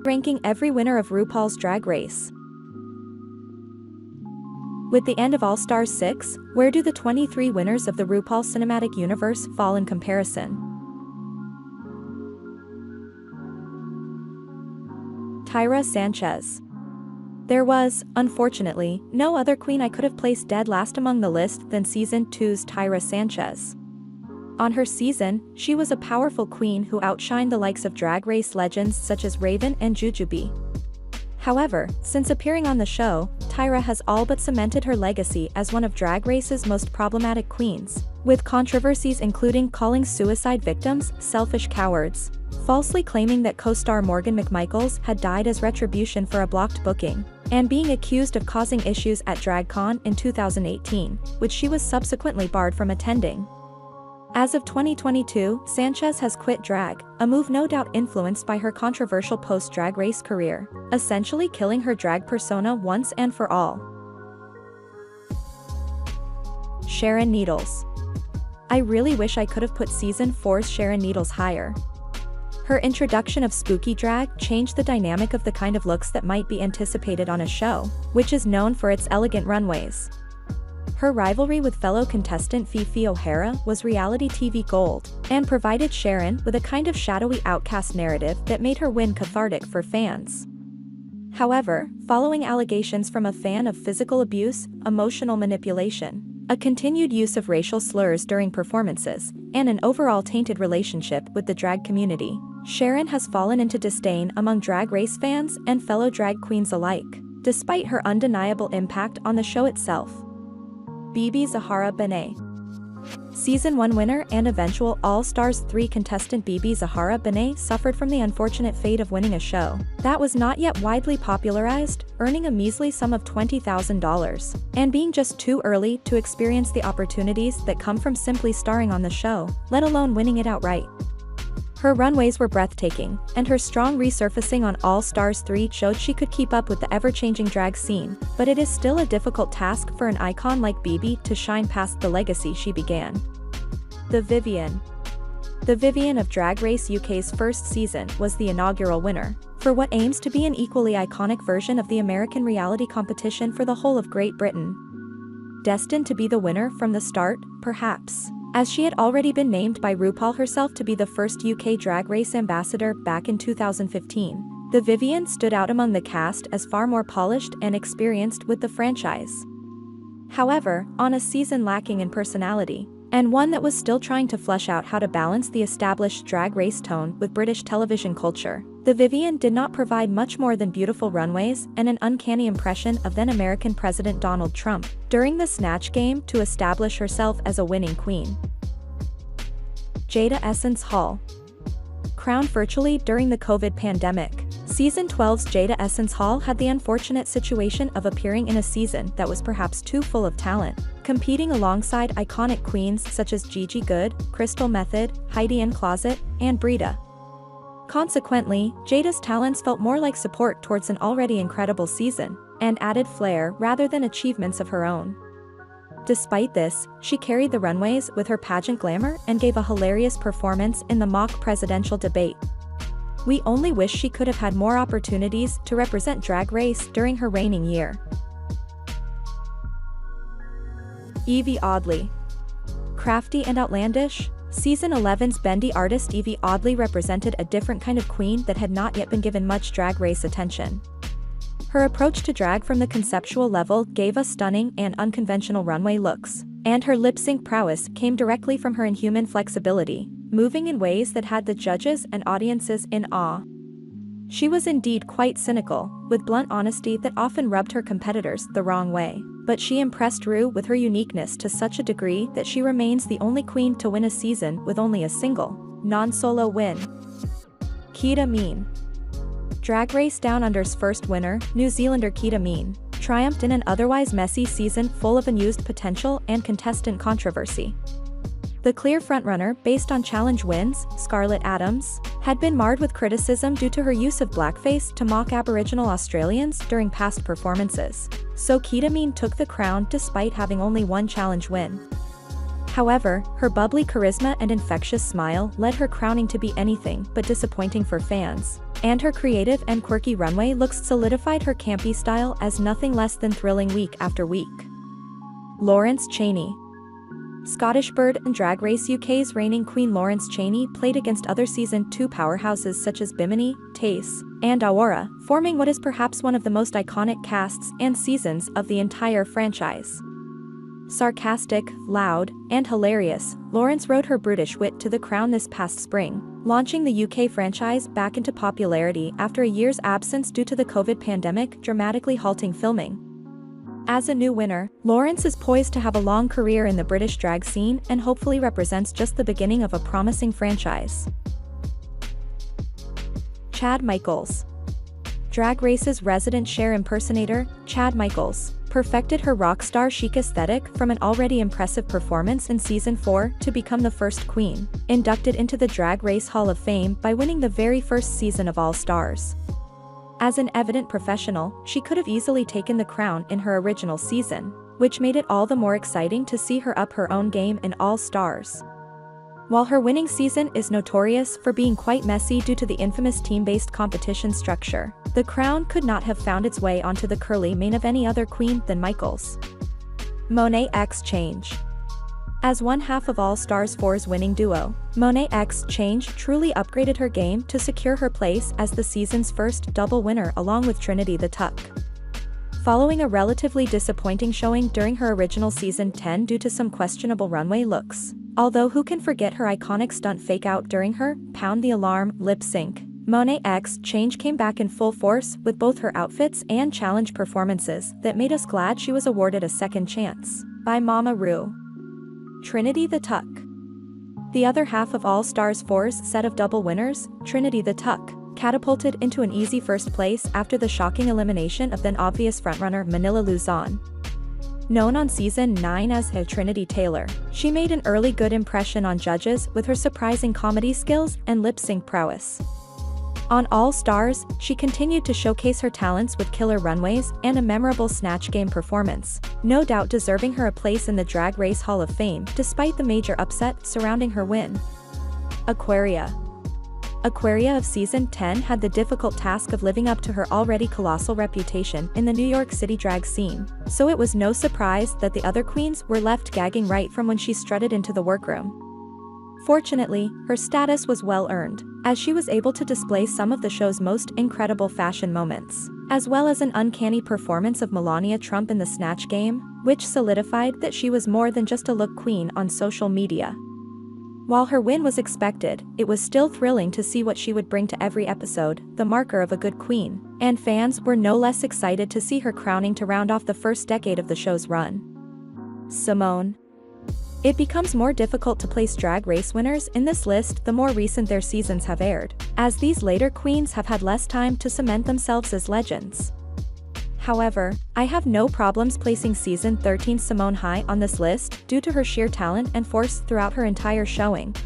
ranking every winner of RuPaul's Drag Race. With the end of All Stars 6, where do the 23 winners of the RuPaul Cinematic Universe fall in comparison? Tyra Sanchez. There was, unfortunately, no other queen I could have placed dead last among the list than Season 2's Tyra Sanchez. On her season, she was a powerful queen who outshined the likes of Drag Race legends such as Raven and Jujubee. However, since appearing on the show, Tyra has all but cemented her legacy as one of Drag Race's most problematic queens, with controversies including calling suicide victims selfish cowards, falsely claiming that co-star Morgan McMichaels had died as retribution for a blocked booking, and being accused of causing issues at DragCon in 2018, which she was subsequently barred from attending. As of 2022, Sanchez has quit drag, a move no doubt influenced by her controversial post-Drag Race career, essentially killing her drag persona once and for all. Sharon Needles. I really wish I could have put Season 4's Sharon Needles higher. Her introduction of spooky drag changed the dynamic of the kind of looks that might be anticipated on a show, which is known for its elegant runways. Her rivalry with fellow contestant Fifi O'Hara was reality TV gold, and provided Sharon with a kind of shadowy outcast narrative that made her win cathartic for fans. However, following allegations from a fan of physical abuse, emotional manipulation, a continued use of racial slurs during performances, and an overall tainted relationship with the drag community, Sharon has fallen into disdain among Drag Race fans and fellow drag queens alike, despite her undeniable impact on the show itself. Bibi Zahara Benet. Season 1 winner and eventual All Stars 3 contestant Bibi Zahara Benet suffered from the unfortunate fate of winning a show that was not yet widely popularized, earning a measly sum of $20,000, and being just too early to experience the opportunities that come from simply starring on the show, let alone winning it outright. Her runways were breathtaking, and her strong resurfacing on All Stars 3 showed she could keep up with the ever-changing drag scene, but it is still a difficult task for an icon like Bibi to shine past the legacy she began. The Vivian. The Vivian of Drag Race UK's first season was the inaugural winner, for what aims to be an equally iconic version of the American reality competition for the whole of Great Britain. Destined to be the winner from the start, perhaps, as she had already been named by RuPaul herself to be the first UK Drag Race ambassador back in 2015, the Vivian stood out among the cast as far more polished and experienced with the franchise. However, on a season lacking in personality, and one that was still trying to flesh out how to balance the established Drag Race tone with British television culture, the Vivian did not provide much more than beautiful runways and an uncanny impression of then-American President Donald Trump during the Snatch Game to establish herself as a winning queen. Jada Essence Hall. Crowned virtually during the COVID pandemic, Season 12's Jada Essence Hall had the unfortunate situation of appearing in a season that was perhaps too full of talent, competing alongside iconic queens such as Gigi Goode, Crystal Method, Heidi N Closet, and Brita. Consequently, Jada's talents felt more like support towards an already incredible season, and added flair rather than achievements of her own. Despite this, she carried the runways with her pageant glamour and gave a hilarious performance in the mock presidential debate. We only wish she could have had more opportunities to represent Drag Race during her reigning year. Yvie Oddly. Crafty and outlandish, Season 11's bendy artist Yvie Oddly represented a different kind of queen that had not yet been given much Drag Race attention. Her approach to drag from the conceptual level gave us stunning and unconventional runway looks, and her lip-sync prowess came directly from her inhuman flexibility, moving in ways that had the judges and audiences in awe. She was indeed quite cynical, with blunt honesty that often rubbed her competitors the wrong way, but she impressed Ru with her uniqueness to such a degree that she remains the only queen to win a season with only a single, non-solo win. Kita Mean. Drag Race Down Under's first winner, New Zealander Kita Mean, triumphed in an otherwise messy season full of unused potential and contestant controversy. The clear frontrunner, based on challenge wins, Scarlett Adams, had been marred with criticism due to her use of blackface to mock Aboriginal Australians during past performances, so Kita Mean took the crown despite having only one challenge win. However, her bubbly charisma and infectious smile led her crowning to be anything but disappointing for fans, And her creative and quirky runway looks solidified her campy style as nothing less than thrilling week after week. Lawrence Chaney. Scottish Bird and Drag Race UK's reigning queen Lawrence Chaney played against other Season 2 powerhouses such as Bimini, Tace, and Aquaria, forming what is perhaps one of the most iconic casts and seasons of the entire franchise. Sarcastic, loud, and hilarious, Lawrence rode her brutish wit to the crown this past spring, launching the UK franchise back into popularity after a year's absence due to the COVID pandemic dramatically halting filming. As a new winner, Lawrence is poised to have a long career in the British drag scene and hopefully represents just the beginning of a promising franchise. Chad Michaels. Drag Race's resident Cher impersonator, Chad Michaels, perfected her rock star chic aesthetic from an already impressive performance in Season 4 to become the first queen inducted into the Drag Race Hall of Fame by winning the very first season of All Stars. As an evident professional, she could have easily taken the crown in her original season, which made it all the more exciting to see her up her own game in All Stars. While her winning season is notorious for being quite messy due to the infamous team-based competition structure, the crown could not have found its way onto the curly mane of any other queen than Michaels. Monique X Change. As one half of All Stars 4's winning duo, Monique X Change truly upgraded her game to secure her place as the season's first double winner along with Trinity The Tuck. Following a relatively disappointing showing during her original Season 10 due to some questionable runway looks, although who can forget her iconic stunt fake-out during her Pound the Alarm lip sync, Monique X Change came back in full force with both her outfits and challenge performances that made us glad she was awarded a second chance by Mama Ru. Trinity The Tuck. The other half of All Stars 4's set of double winners, Trinity The Tuck, catapulted into an easy first place after the shocking elimination of then obvious frontrunner Manila Luzon. Known on Season 9 as Trinity Taylor, she made an early good impression on judges with her surprising comedy skills and lip-sync prowess. On All Stars, she continued to showcase her talents with killer runways and a memorable Snatch Game performance, no doubt deserving her a place in the Drag Race Hall of Fame despite the major upset surrounding her win. Aquaria. Aquaria of Season 10 had the difficult task of living up to her already colossal reputation in the New York City drag scene, so it was no surprise that the other queens were left gagging right from when she strutted into the workroom. Fortunately, her status was well-earned, as she was able to display some of the show's most incredible fashion moments, as well as an uncanny performance of Melania Trump in the Snatch Game, which solidified that she was more than just a look queen on social media. While her win was expected, it was still thrilling to see what she would bring to every episode, the marker of a good queen, and fans were no less excited to see her crowning to round off the first decade of the show's run. Simone. It becomes more difficult to place Drag Race winners in this list the more recent their seasons have aired, as these later queens have had less time to cement themselves as legends. However, I have no problems placing Season 13 Simone high on this list due to her sheer talent and force throughout her entire showing.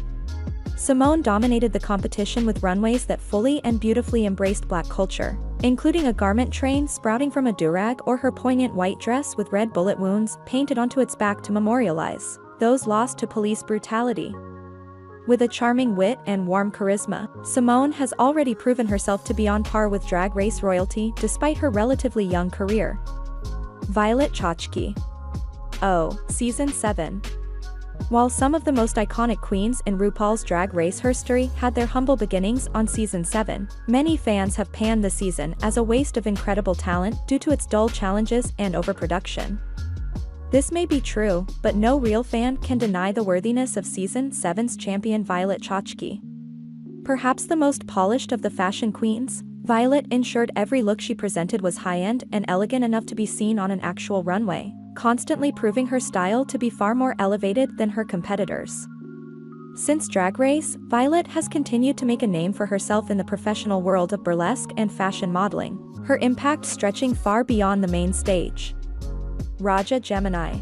Simone dominated the competition with runways that fully and beautifully embraced Black culture, including a garment train sprouting from a durag or her poignant white dress with red bullet wounds painted onto its back to memorialize those lost to police brutality. With a charming wit and warm charisma, Simone has already proven herself to be on par with Drag Race royalty despite her relatively young career. Violet Chachki. Oh, Season 7. While some of the most iconic queens in RuPaul's Drag Race history had their humble beginnings on Season 7, many fans have panned the season as a waste of incredible talent due to its dull challenges and overproduction. This may be true, but no real fan can deny the worthiness of Season 7's champion Violet Chachki. Perhaps the most polished of the fashion queens, Violet ensured every look she presented was high-end and elegant enough to be seen on an actual runway, constantly proving her style to be far more elevated than her competitors. Since Drag Race, Violet has continued to make a name for herself in the professional world of burlesque and fashion modeling, her impact stretching far beyond the main stage. Raja Gemini.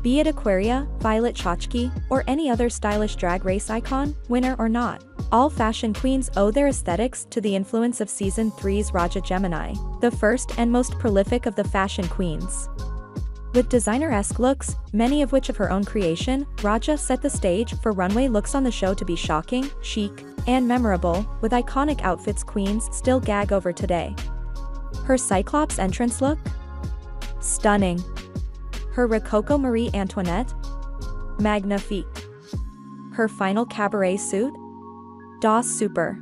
Be it Aquaria, Violet Chachki, or any other stylish Drag Race icon, winner or not, all fashion queens owe their aesthetics to the influence of Season 3's Raja Gemini, the first and most prolific of the fashion queens. With designer-esque looks, many of which of her own creation, Raja set the stage for runway looks on the show to be shocking, chic, and memorable, with iconic outfits queens still gag over today. Her Cyclops entrance look? Stunning. Her Rococo Marie Antoinette? Magnifique. Her final cabaret suit? Das Super.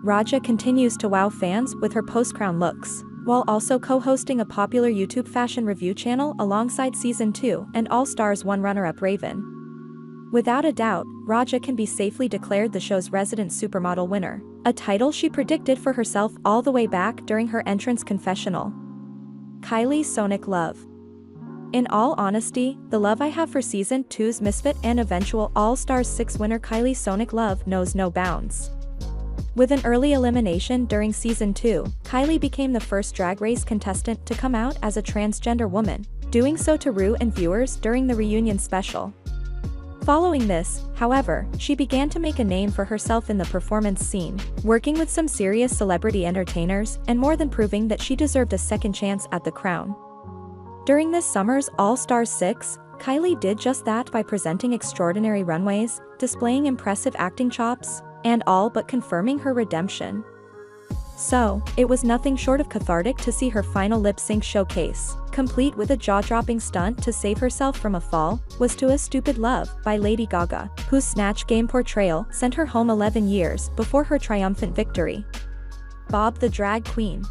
Raja continues to wow fans with her post-crown looks, while also co-hosting a popular YouTube fashion review channel alongside Season 2 and All Stars 1 runner-up Raven. Without a doubt, Raja can be safely declared the show's resident supermodel winner, a title she predicted for herself all the way back during her entrance confessional. Kylie Sonic Love. In all honesty, the love I have for Season 2's Misfit and eventual All Stars 6 winner Kylie Sonic Love knows no bounds. With an early elimination during Season 2, Kylie became the first Drag Race contestant to come out as a transgender woman, doing so to Ru and viewers during the reunion special. Following this, however, she began to make a name for herself in the performance scene, working with some serious celebrity entertainers and more than proving that she deserved a second chance at the crown. During this summer's All Stars 6, Kylie did just that by presenting extraordinary runways, displaying impressive acting chops, and all but confirming her redemption. So, it was nothing short of cathartic to see her final lip-sync showcase, complete with a jaw-dropping stunt to save herself from a fall, was To a Stupid Love by Lady Gaga, whose Snatch Game portrayal sent her home 11 years before her triumphant victory. Bob the Drag Queen.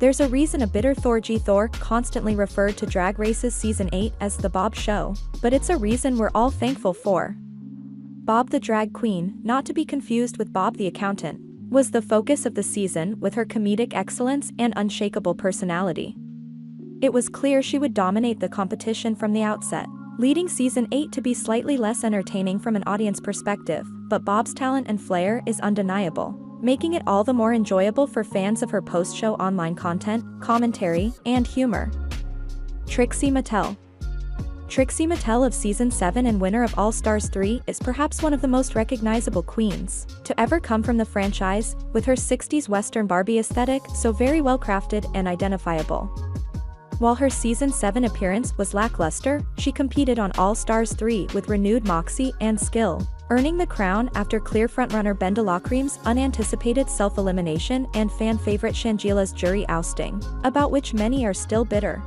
There's a reason a bitter Thor constantly referred to Drag Race's Season 8 as the Bob Show, but it's a reason we're all thankful for. Bob the Drag Queen, not to be confused with Bob the Accountant, was the focus of the season with her comedic excellence and unshakable personality. It was clear she would dominate the competition from the outset, leading Season 8 to be slightly less entertaining from an audience perspective, but Bob's talent and flair is undeniable, making it all the more enjoyable for fans of her post-show online content, commentary, and humor. Trixie Mattel. Trixie Mattel of Season 7 and winner of All Stars 3 is perhaps one of the most recognizable queens to ever come from the franchise, with her 60s Western Barbie aesthetic so very well crafted and identifiable. While her Season 7 appearance was lackluster, she competed on All Stars 3 with renewed moxie and skill, earning the crown after clear frontrunner Ben DeLaCreme's unanticipated self-elimination and fan-favorite Shangila's jury ousting, about which many are still bitter.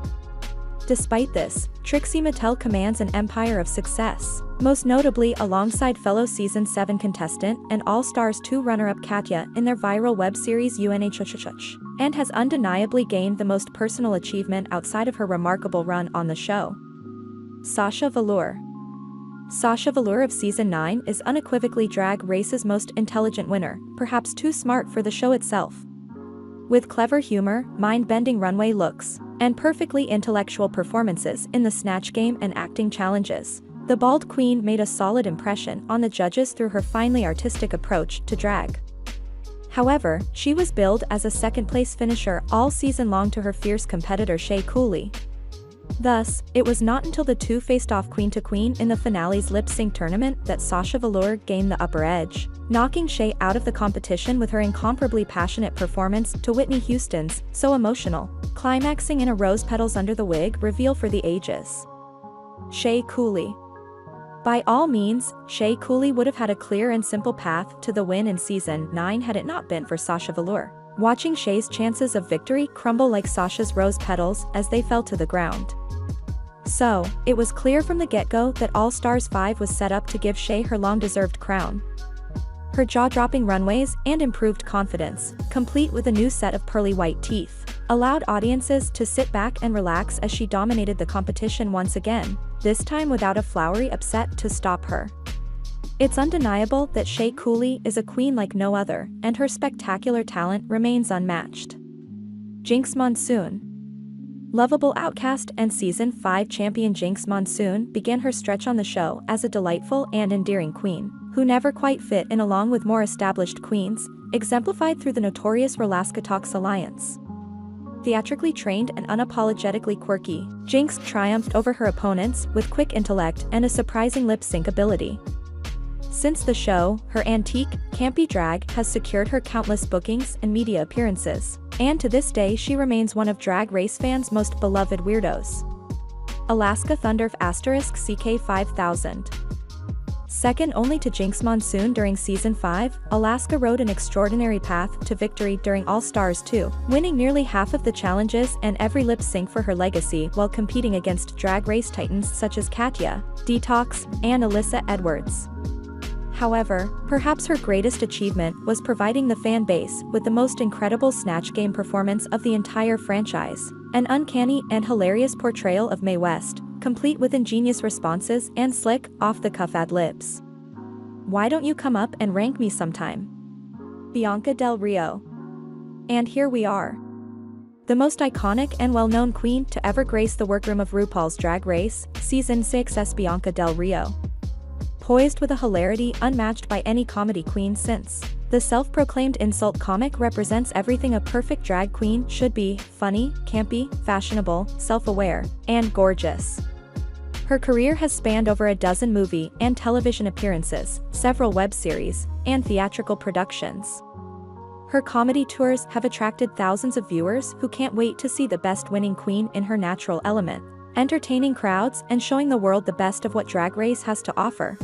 Despite this, Trixie Mattel commands an empire of success, most notably alongside fellow Season 7 contestant and All Stars 2 runner-up Katya in their viral web series UNHHH, and has undeniably gained the most personal achievement outside of her remarkable run on the show. Sasha Velour. Sasha Velour of Season 9 is unequivocally Drag Race's most intelligent winner, perhaps too smart for the show itself. With clever humor, mind-bending runway looks, and perfectly intellectual performances in the Snatch Game and acting challenges, the bald queen made a solid impression on the judges through her finely artistic approach to drag. However, she was billed as a second-place finisher all season long to her fierce competitor Shea Coulee. Thus, it was not until the two faced off queen to queen in the finale's lip-sync tournament that Sasha Velour gained the upper edge, knocking Shea out of the competition with her incomparably passionate performance to Whitney Houston's So Emotional, climaxing in a rose petals under the wig reveal for the ages. Shea Coulee. By all means, Shea Coulee would have had a clear and simple path to the win in Season 9 had it not been for Sasha Velour, watching Shea's chances of victory crumble like Sasha's rose petals as they fell to the ground. So, it was clear from the get-go that All Stars 5 was set up to give Shea her long-deserved crown. Her jaw-dropping runways and improved confidence, complete with a new set of pearly white teeth, allowed audiences to sit back and relax as she dominated the competition once again, this time without a flowery upset to stop her. It's undeniable that Shea Coulee is a queen like no other, and her spectacular talent remains unmatched. Jinx Monsoon. Lovable outcast and Season 5 champion Jinx Monsoon began her stretch on the show as a delightful and endearing queen, who never quite fit in along with more established queens, exemplified through the notorious Rolaska Talks alliance. Theatrically trained and unapologetically quirky, Jinx triumphed over her opponents with quick intellect and a surprising lip-sync ability. Since the show, her antique, campy drag has secured her countless bookings and media appearances, and to this day she remains one of Drag Race fans' most beloved weirdos. Alaska Thunder *CK5000. Second only to Jinx Monsoon during Season 5, Alaska rode an extraordinary path to victory during All Stars 2, winning nearly half of the challenges and every lip sync for her legacy while competing against Drag Race titans such as Katya, Detox, and Alyssa Edwards. However, perhaps her greatest achievement was providing the fan base with the most incredible Snatch Game performance of the entire franchise, an uncanny and hilarious portrayal of Mae West, complete with ingenious responses and slick, off-the-cuff ad-libs. Why don't you come up and rank me sometime? Bianca Del Rio. And here we are. The most iconic and well-known queen to ever grace the workroom of RuPaul's Drag Race, Season 6's Bianca Del Rio. Poised with a hilarity unmatched by any comedy queen since. The self-proclaimed insult comic represents everything a perfect drag queen should be: funny, campy, fashionable, self-aware, and gorgeous. Her career has spanned over a dozen movie and television appearances, several web series, and theatrical productions. Her comedy tours have attracted thousands of viewers who can't wait to see the best-winning queen in her natural element, entertaining crowds and showing the world the best of what Drag Race has to offer.